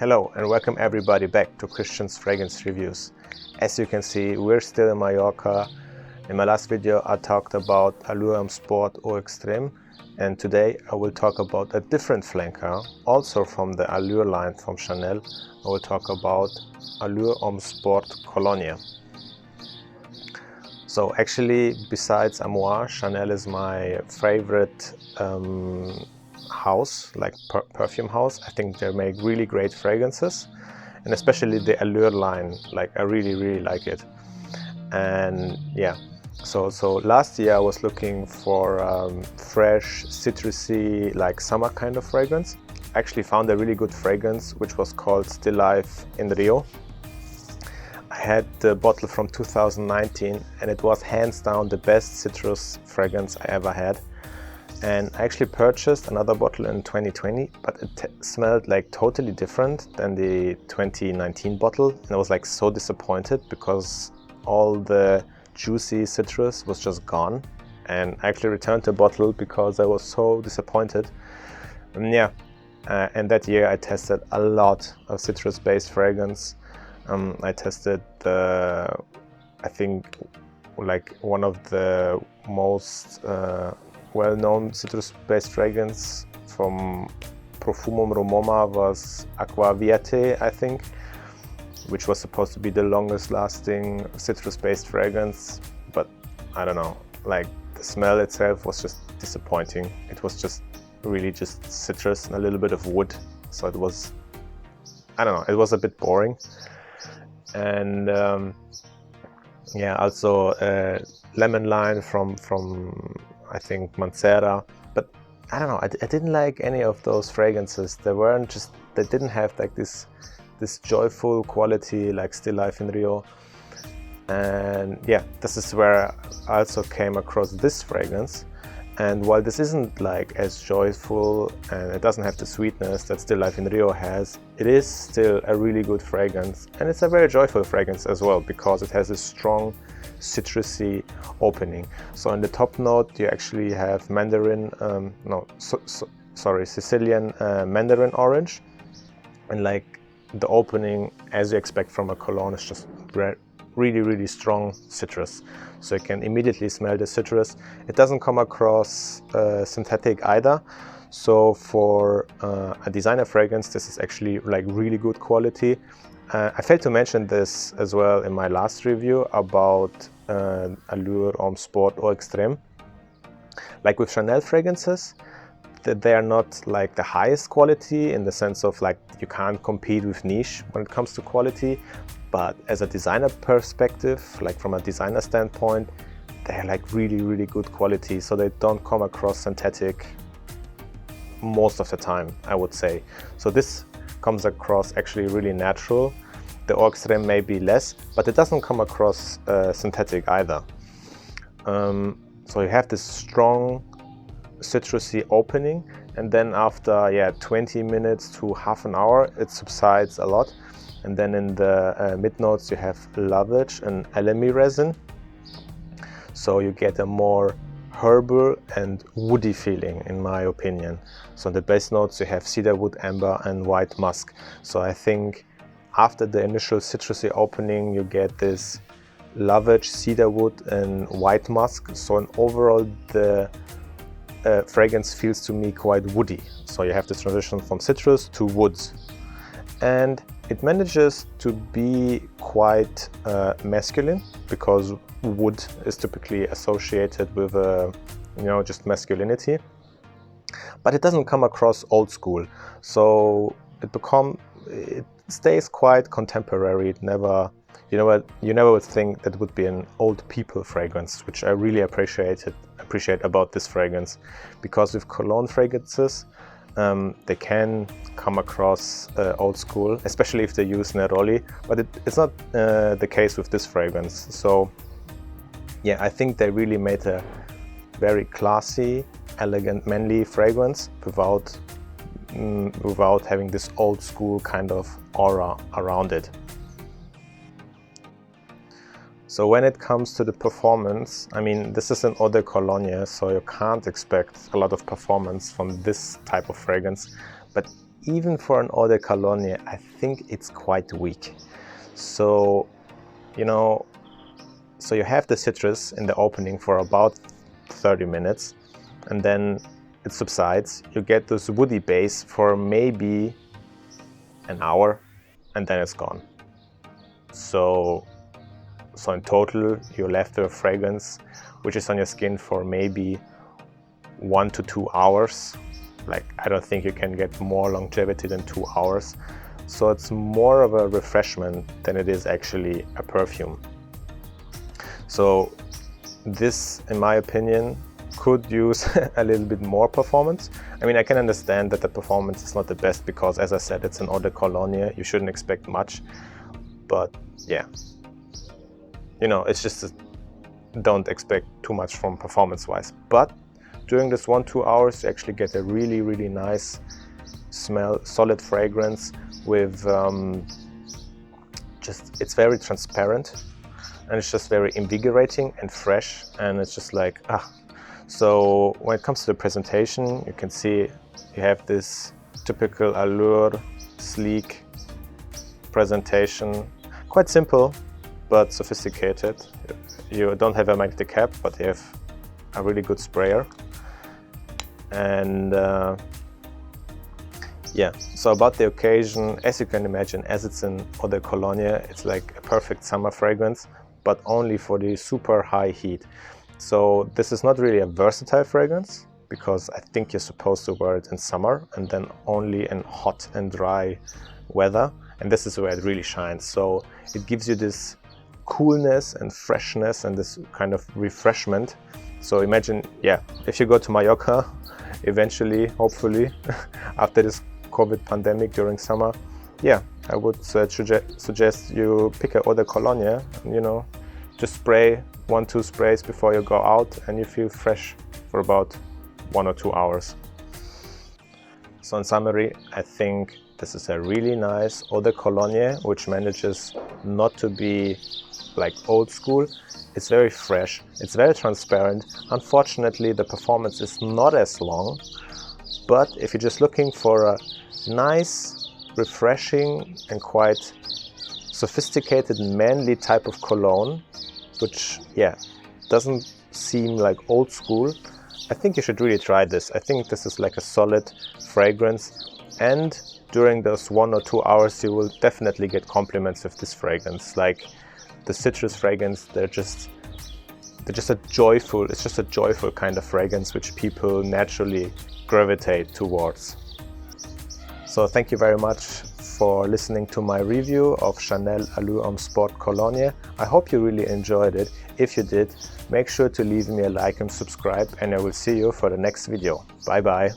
Hello and welcome everybody back to Christian's Fragrance Reviews. As you can see, we're still in Mallorca. In my last video I talked about Allure Homme Sport Cologne, and today I will talk about a different flanker, also from the Allure line from Chanel. I will talk about Allure Homme Sport Cologne. So actually, besides Amour, Chanel is my favorite house, like perfume house. I think they make really great fragrances, and especially the Allure line, like I really like it. And yeah, so last year I was looking for fresh, citrusy, like summer kind of fragrance. I actually found a really good fragrance which was called Still Life in Rio. I had the bottle from 2019 and it was hands down the best citrus fragrance I ever had. And I actually purchased another bottle in 2020, but it smelled like totally different than the 2019 bottle. And I was like so disappointed because all the juicy citrus was just gone. And I actually returned the bottle because I was so disappointed. And yeah, and that year I tested a lot of citrus-based fragrance. I tested I think like one of the most well-known citrus-based fragrance from Profumum Romoma was Aqua Viete, I think, which was supposed to be the longest lasting citrus-based fragrance, but I don't know, like the smell itself was just disappointing. It was just really just citrus and a little bit of wood, so it was, I don't know, it was a bit boring. And yeah, also lemon line from I think Mancera, but I don't know, I didn't like any of those fragrances. They didn't have like this joyful quality like Still Life in Rio. And yeah, this is where I also came across this fragrance. And while this isn't like as joyful and it doesn't have the sweetness that Still Life in Rio has, it is still a really good fragrance, and it's a very joyful fragrance as well because it has a strong citrusy opening. So in the top note you actually have Sicilian mandarin orange, and like the opening, as you expect from a cologne, is just really strong citrus. So you can immediately smell the citrus. It doesn't come across synthetic either. So for a designer fragrance, this is actually like really good quality. I failed to mention this as well in my last review about Allure Homme Sport Cologne. Like with Chanel fragrances, that they are not like the highest quality in the sense of like you can't compete with niche when it comes to quality. But as a designer perspective, like from a designer standpoint, they're like really good quality. So they don't come across synthetic most of the time, I would say. So this comes across actually really natural. The Eau Extrême may be less, but it doesn't come across synthetic either. So you have this strong citrusy opening, and then after 20 minutes to half an hour, it subsides a lot. And then in the mid notes you have lovage and elemi resin, so you get a more herbal and woody feeling, in my opinion. So in the base notes you have cedarwood, amber and white musk. So I think after the initial citrusy opening you get this lovage, cedarwood and white musk. So in overall the fragrance feels to me quite woody. So you have this transition from citrus to woods, and it manages to be quite masculine because wood is typically associated with just masculinity, but it doesn't come across old school. So it stays quite contemporary. It never, you never would think that would be an old people fragrance, which I really appreciate about this fragrance, because with cologne fragrances they can come across old school, especially if they use neroli, but it's not the case with this fragrance. So yeah, I think they really made a very classy, elegant, manly fragrance without having this old school kind of aura around it. So when it comes to the performance, I mean, this is an eau de cologne, so you can't expect a lot of performance from this type of fragrance. But even for an eau de cologne, I think it's quite weak. So, you know, so you have the citrus in the opening for about 30 minutes, and then it subsides. You get this woody base for maybe an hour, and then it's gone. So in total, you're left with a fragrance which is on your skin for maybe 1 to 2 hours. Like, I don't think you can get more longevity than 2 hours. So it's more of a refreshment than it is actually a perfume. So this, in my opinion, could use a little bit more performance. I mean, I can understand that the performance is not the best because, as I said, it's an eau de cologne. You shouldn't expect much. But yeah, you know, it's just don't expect too much from performance-wise. But during this 1-2 hours, you actually get a really, really nice smell, solid fragrance with it's very transparent, and it's just very invigorating and fresh, and it's just like, ah. So when it comes to the presentation, you can see you have this typical Allure sleek presentation, quite simple but sophisticated. You don't have a magnetic cap, but you have a really good sprayer. And yeah, so about the occasion, as you can imagine, as it's an eau de cologne, it's like a perfect summer fragrance, but only for the super high heat. So this is not really a versatile fragrance, because I think you're supposed to wear it in summer and then only in hot and dry weather. And this is where it really shines. So it gives you this coolness and freshness and this kind of refreshment. So imagine, yeah, if you go to Mallorca, eventually, hopefully, after this COVID pandemic during summer, yeah, I would suggest you pick a eau de cologne, and, you know, just spray 1-2 sprays before you go out, and you feel fresh for about 1 or 2 hours. So in summary, I think this is a really nice eau de cologne, which manages not to be like old school. It's very fresh, it's very transparent. Unfortunately, the performance is not as long, but if you're just looking for a nice, refreshing and quite sophisticated, manly type of cologne, which, yeah, doesn't seem like old school, I think you should really try this. I think this is like a solid fragrance, and during those 1 or 2 hours you will definitely get compliments with this fragrance. Like the citrus fragrance, it's just a joyful kind of fragrance which people naturally gravitate towards. So thank you very much for listening to my review of Chanel Allure Homme Sport Cologne. I hope you really enjoyed it. If you did, make sure to leave me a like and subscribe, and I will see you for the next video. Bye bye.